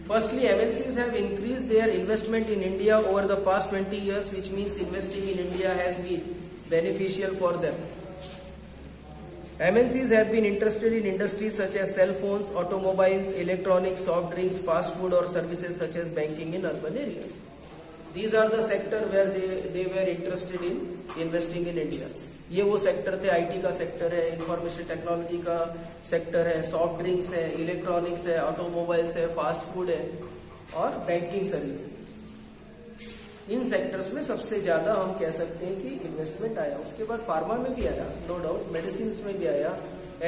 Firstly, MNCs have increased their investment in India over the past 20 years, which means investing in India has been beneficial for them. MNCs have been interested in industries such as cell phones, automobiles, electronics, soft drinks, fast food or services such as banking in urban areas. These are the sector where they were interested in investing in India. ये वो sector थे, IT का sector है, information technology का sector है, soft drinks है, electronics है, automobiles है, फास्ट फूड है और बैंकिंग सर्विस है। इन सेक्टर्स में सबसे ज्यादा हम कह सकते हैं कि इन्वेस्टमेंट आया। उसके बाद फार्मा में भी आया, नो डाउट, मेडिसिन में भी आया,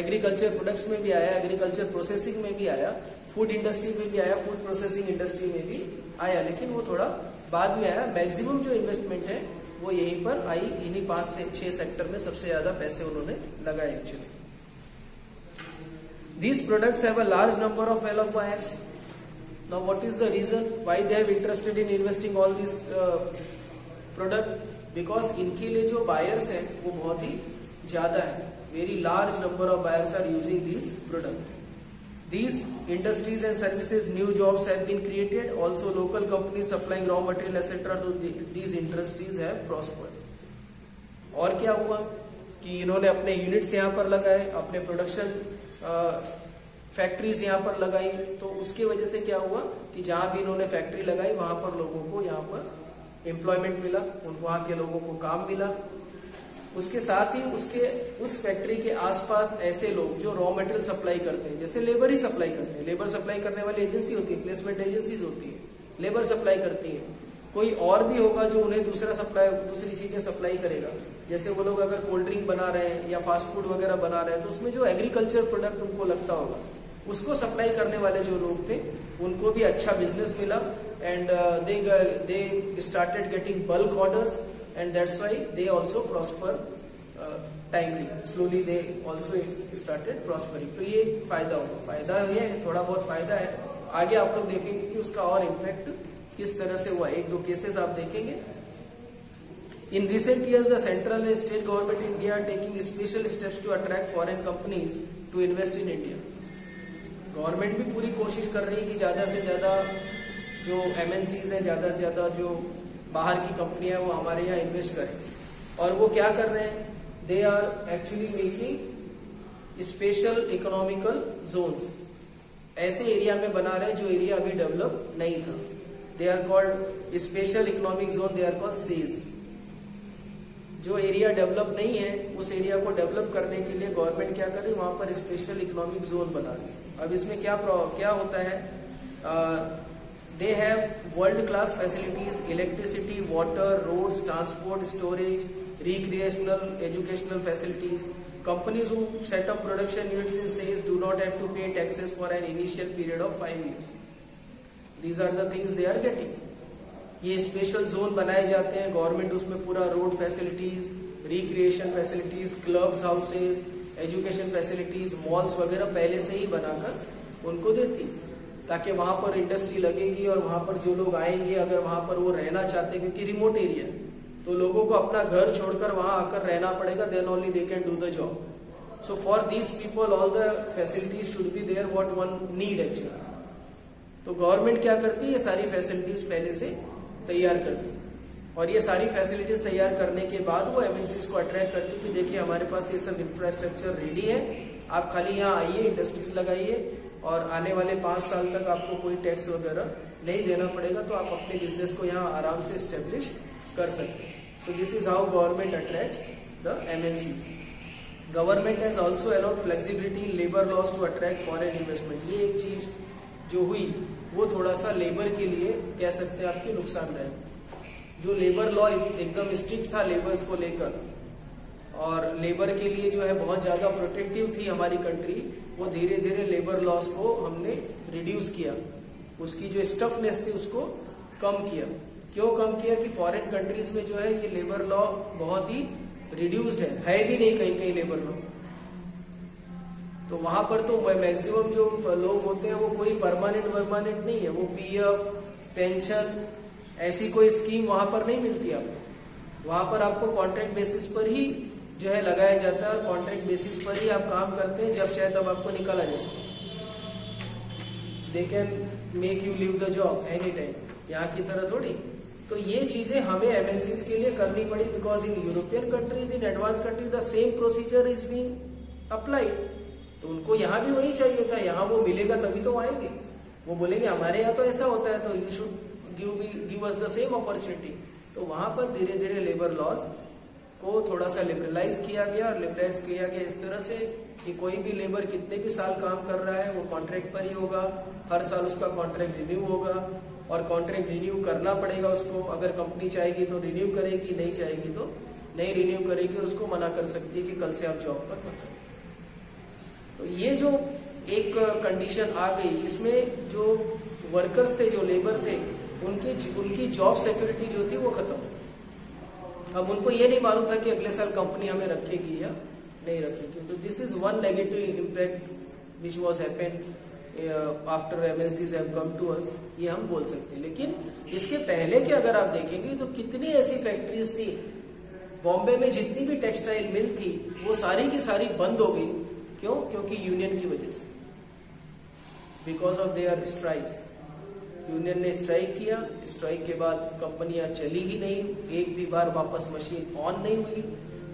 एग्रीकल्चर प्रोडक्ट्स में भी आया, एग्रीकल्चर प्रोसेसिंग में भी आया, फूड इंडस्ट्री में भी आया, फूड प्रोसेसिंग इंडस्ट्री में भी आया, लेकिन वो थोड़ा बाद में आया। मैक्सिमम जो इन्वेस्टमेंट है वो यहीं पर आई, इन्हीं 5 से 6 सेक्टर में सबसे ज्यादा पैसे उन्होंने लगाए actually. These products have a large number of fellow buyers. Now what is the reason why they have interested in investing all these product? Because इनके लिए जो buyers हैं वो बहुत ही ज्यादा है। Very large number of buyers are using these product. These industries and services, new jobs have been created. Also, local companies supplying raw material etc. to these industries have prospered. और क्या हुआ कि इन्होंने अपने यूनिट्स यहाँ पर लगाए, अपने प्रोडक्शन फैक्ट्रीज यहाँ पर लगाई, तो उसके वजह से क्या हुआ कि जहां भी इन्होंने फैक्ट्री लगाई वहां पर लोगों को यहाँ पर एम्प्लॉयमेंट मिला, वहां के लोगों को काम मिला। उसके साथ ही उस फैक्ट्री के आसपास ऐसे लोग जो रॉ मटेरियल सप्लाई करते हैं, जैसे लेबर ही सप्लाई करते हैं, लेबर सप्लाई करने वाली एजेंसी होती है, प्लेसमेंट एजेंसीज होती है, लेबर सप्लाई करती है। कोई और भी होगा जो उन्हें दूसरी चीजें सप्लाई करेगा। जैसे वो लोग अगर कोल्ड ड्रिंक बना रहे हैं या फास्ट फूड वगैरह बना रहे हैं, तो उसमें जो एग्रीकल्चर प्रोडक्ट उनको लगता होगा, उसको सप्लाई करने वाले जो लोग थे उनको भी अच्छा बिजनेस मिला, and they started getting bulk orders, and that's why they also prosper timely. Slowly they also started prospering. तो ये फायदा होगा, फायदा ये थोड़ा बहुत फायदा है। आगे आप लोग देखेंगे कि उसका और इम्पैक्ट किस तरह से हुआ। 1-2 केसेस आप देखेंगे। In recent years, the central and state government in India are taking special steps to attract foreign companies to invest in India. Government भी पूरी कोशिश कर रही है कि ज्यादा से ज्यादा जो MNCs है, ज्यादा से ज्यादा जो बाहर की कंपनियां वो हमारे यहाँ इन्वेस्ट करें। और वो क्या कर रहे हैं, they are actually making special economical zones, ऐसे एरिया में बना रहे हैं जो एरिया अभी डेवलप नहीं था। They are called special economic zone, they are called SEZs. जो एरिया डेवलप नहीं है उस एरिया को डेवलप करने के लिए गवर्नमेंट क्या कर रही है, वहां पर स्पेशल इकोनॉमिक जोन बना रही है। अब इसमें क्या होता है, they have world class facilities, electricity, water, roads, transport, storage, recreational, educational facilities. Companies who set up production units in SAIS do not have to pay taxes for an initial period of 5 years. These are the things they are getting. ये special zone बनाए जाते हैं, government उसमें पूरा road facilities, recreation facilities, clubs, houses, education facilities, malls वगैरह पहले से ही बनाकर उनको देती है, ताकि वहां पर इंडस्ट्री लगेगी और वहां पर जो लोग आएंगे, अगर वहां पर वो रहना चाहते हैं, क्योंकि रिमोट एरिया है तो लोगों को अपना घर छोड़कर वहां आकर रहना पड़ेगा, then only they can do the job. So for these people all the facilities should be there what one need actually. तो गवर्नमेंट क्या करती है, ये सारी फैसिलिटीज पहले से तैयार करती है, और ये सारी फैसिलिटीज तैयार करने के बाद वो MNCs को अट्रैक्ट करती है कि देखिए हमारे पास ये सब इंफ्रास्ट्रक्चर रेडी है, आप खाली यहाँ आइए, इंडस्ट्रीज लगाइए, और आने वाले 5 साल तक आपको कोई टैक्स वगैरह नहीं देना पड़ेगा, तो आप अपने बिजनेस को यहाँ आराम से स्टेब्लिश कर सकते हैं। तो this is how government attracts the MNCs. Government has also allowed flexibility in labour laws to attract foreign investment. ये एक चीज जो हुई वो थोड़ा सा लेबर के लिए कह सकते हैं आपके नुकसानदायक। जो लेबर लॉ एकदम स्ट्रिक्ट था लेबर्स को लेकर, और लेबर के लिए जो है बहुत ज्यादा प्रोटेक्टिव थी हमारी कंट्री, वो धीरे धीरे लेबर लॉस को हमने रिड्यूस किया, उसकी जो स्टफनेस थी उसको कम किया। क्यों कम किया कि फॉरेन कंट्रीज में जो है ये लेबर लॉ बहुत ही रिड्यूस्ड है भी नहीं कहीं कहीं लेबर लॉ। तो वहां पर तो मैक्सिमम जो लोग होते हैं वो कोई परमानेंट नहीं है, वो PF, पेंशन, ऐसी कोई स्कीम वहां पर नहीं मिलती आपको। वहां पर आपको कॉन्ट्रैक्ट बेसिस पर ही जो है लगाया जाता है, कॉन्ट्रैक्ट बेसिस पर ही आप काम करते हैं, जब चाहे तब आपको निकाला जा सकता है। They can make you leave the job any time, यहाँ की तरह थोड़ी। तो ये चीजें हमें एमएनसीज के लिए करनी पड़ी, because in European countries, in advance countries the same procedure is being applied. तो उनको यहाँ भी वही चाहिए था, यहाँ वो मिलेगा तभी तो आएंगे। वो बोलेंगे हमारे यहाँ तो ऐसा होता है, तो you should give us the same opportunity. तो वहां पर धीरे धीरे लेबर लॉज को थोड़ा सा लिबरलाइज किया गया, और लिबरलाइज किया गया इस तरह से कि कोई भी लेबर कितने भी साल काम कर रहा है वो कॉन्ट्रैक्ट पर ही होगा, हर साल उसका कॉन्ट्रैक्ट रिन्यू होगा, और कॉन्ट्रैक्ट रिन्यू करना पड़ेगा उसको। अगर कंपनी चाहेगी तो रिन्यू करेगी, नहीं चाहेगी तो नहीं रिन्यू करेगी, और उसको मना कर सकती है कि कल से आप जॉब पर मत आइए। तो ये जो एक कंडीशन आ गई, इसमें जो वर्कर्स थे, जो लेबर थे, उनकी जॉब सिक्योरिटी जो थी वो खत्म। अब उनको ये नहीं मालूम था कि अगले साल कंपनी हमें रखेगी या नहीं रखेगी। तो this is one negative impact which was happened after MNCs have come to us, ये हम बोल सकते हैं। लेकिन इसके पहले के अगर आप देखेंगे तो कितनी ऐसी फैक्ट्रीज थी बॉम्बे में, जितनी भी टेक्सटाइल मिल थी वो सारी की सारी बंद हो गई। क्यों? क्योंकि यूनियन की वजह से, because of their strikes. Union ने स्ट्राइक किया, स्ट्राइक के बाद कंपनियां चली ही नहीं, एक भी बार वापस मशीन ऑन नहीं हुई,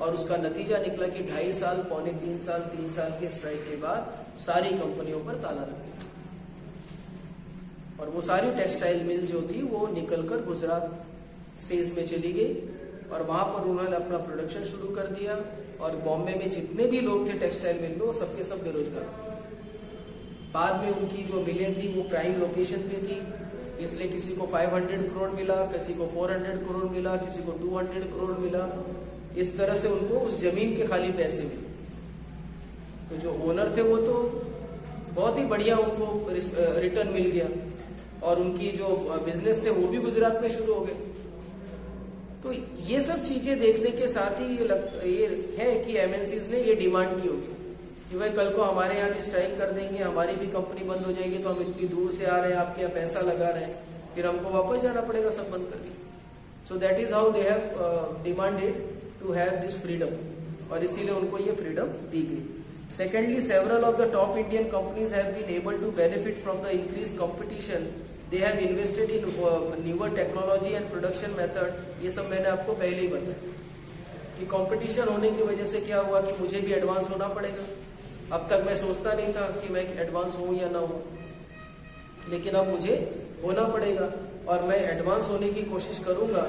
और उसका नतीजा निकला कि 2.5 साल, 2.25 साल, 3 साल के स्ट्राइक के बाद सारी कंपनियों पर ताला लग गया, और वो सारी टेक्सटाइल मिल जो थी वो निकलकर गुजरात सेज में चली गई, और वहां पर उन्होंने अपना प्रोडक्शन शुरू कर दिया। और बॉम्बे में जितने भी लोग थे टेक्सटाइल मिल में, वो सबके सब बेरोजगार। बाद में उनकी जो मिलें थी वो प्राइम लोकेशन पे थी, इसलिए किसी को 500 करोड़ मिला, किसी को 400 करोड़ मिला, किसी को 200 करोड़ मिला। इस तरह से उनको उस जमीन के खाली पैसे मिले। तो जो ओनर थे वो तो बहुत ही बढ़िया, उनको रिटर्न मिल गया, और उनकी जो बिजनेस थे वो भी गुजरात में शुरू हो गए। तो ये सब चीजें देखने के साथ ही ये है कि एमएनसीज ने ये डिमांड की होगी कि भाई कल को हमारे यहाँ भी स्ट्राइक कर देंगे, हमारी भी कंपनी बंद हो जाएगी, तो हम इतनी दूर से आ रहे हैं, आपके यहाँ पैसा लगा रहे हैं, फिर हमको वापस जाना पड़ेगा सब बंद करके। So that is how they have demanded to have this freedom, और इसीलिए उनको ये फ्रीडम दी गई। Secondly, several of the top Indian companies have been able to benefit from the increase competition. They have invested in newer technology and production method. ये सब मैंने आपको पहले ही बताया कि कंपटीशन होने की वजह से क्या हुआ कि मुझे भी एडवांस होना पड़ेगा। अब तक मैं सोचता नहीं था कि मैं एडवांस हूं या ना हूं, लेकिन अब मुझे होना पड़ेगा, और मैं एडवांस होने की कोशिश करूंगा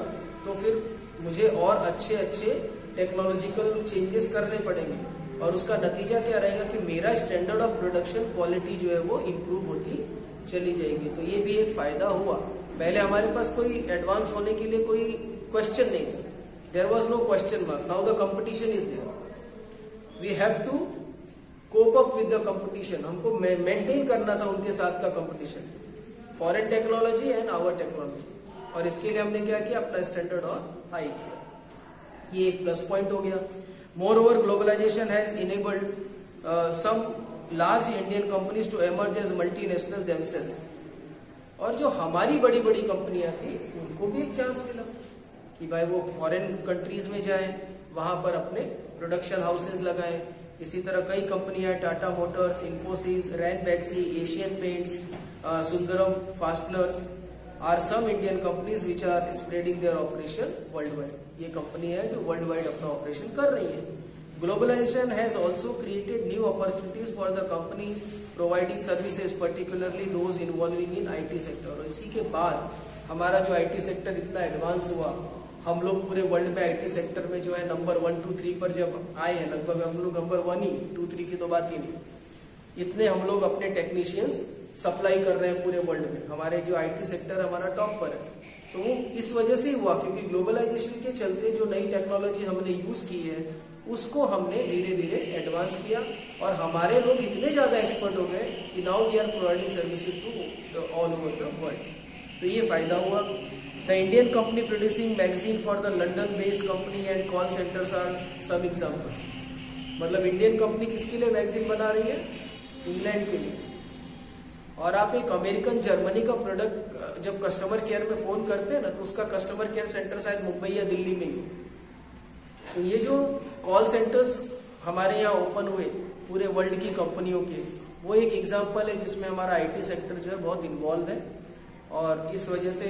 तो फिर मुझे और अच्छे अच्छे टेक्नोलॉजिकल चेंजेस करने पड़ेंगे, और उसका नतीजा क्या रहेगा कि मेरा स्टैंडर्ड ऑफ प्रोडक्शन क्वालिटी जो है वो इम्प्रूव होती चली जाएगी। तो ये भी एक फायदा हुआ। पहले हमारे पास कोई एडवांस होने के लिए कोई क्वेश्चन नहीं था, there was no question mark. Now the competition is there, we have to cope up with the competition. हमको मेंटेन करना था उनके साथ का competition, foreign technology and our technology, और इसके लिए हमने क्या किया, अपना स्टैंडर्ड और हाई किया। ये एक प्लस पॉइंट हो गया। Moreover, globalisation has enabled some large Indian companies to emerge as multinational themselves. और जो हमारी बड़ी बड़ी कंपनियां थी उनको भी एक चांस मिला कि भाई वो फॉरेन कंट्रीज में जाएं, वहां पर अपने प्रोडक्शन हाउसेज लगाएं। इसी तरह कई कंपनियां, Tata Motors, Infosys, Ranbaxy, Asian Paints, Sundaram Fasteners are some Indian companies which are spreading their operation worldwide. ये कंपनी है जो वर्ल्ड वाइड अपना ऑपरेशन कर रही है। Globalization has also created new opportunities for the companies providing services, particularly those involving in IT sector। और इसी के बाद हमारा जो IT सेक्टर इतना एडवांस हुआ, हम लोग पूरे वर्ल्ड में IT सेक्टर में जो है नंबर 1, 2, 3 पर जब आए हैं, लगभग हम लोग नंबर 1 ही, 2, 3 की तो बात ही नहीं। इतने हम लोग अपने टेक्नीशियंस सप्लाई कर रहे हैं पूरे वर्ल्ड में। हमारे जो IT सेक्टर हमारा टॉप पर है, तो वो इस वजह से हुआ क्योंकि ग्लोबलाइजेशन के चलते जो नई टेक्नोलॉजी हमने यूज की है उसको हमने धीरे धीरे एडवांस किया, और हमारे लोग इतने ज्यादा एक्सपर्ट हो गए कि now we are providing services to all over the world. तो ये फायदा हुआ। The Indian company producing magazine for the London based company and call centres are some examples. मतलब इंडियन कंपनी किसके लिए मैगजीन बना रही है? इंग्लैंड के लिए। और आप एक अमेरिकन, जर्मनी का प्रोडक्ट जब कस्टमर केयर में फोन करते हैं ना, तो उसका कस्टमर केयर सेंटर शायद मुंबई या दिल्ली में ही। तो ये जो कॉल सेंटर्स हमारे यहाँ ओपन हुए पूरे वर्ल्ड की कंपनियों के, वो एक एग्जाम्पल है जिसमें हमारा आईटी सेक्टर जो है बहुत इन्वॉल्व है, और इस वजह से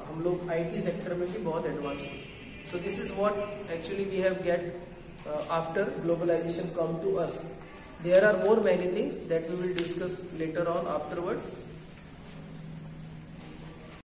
हम लोग आईटी सेक्टर में भी बहुत एडवांस हैं. So this is what actually we have get after globalisation come to us. There are more many things that we will discuss later on afterwards.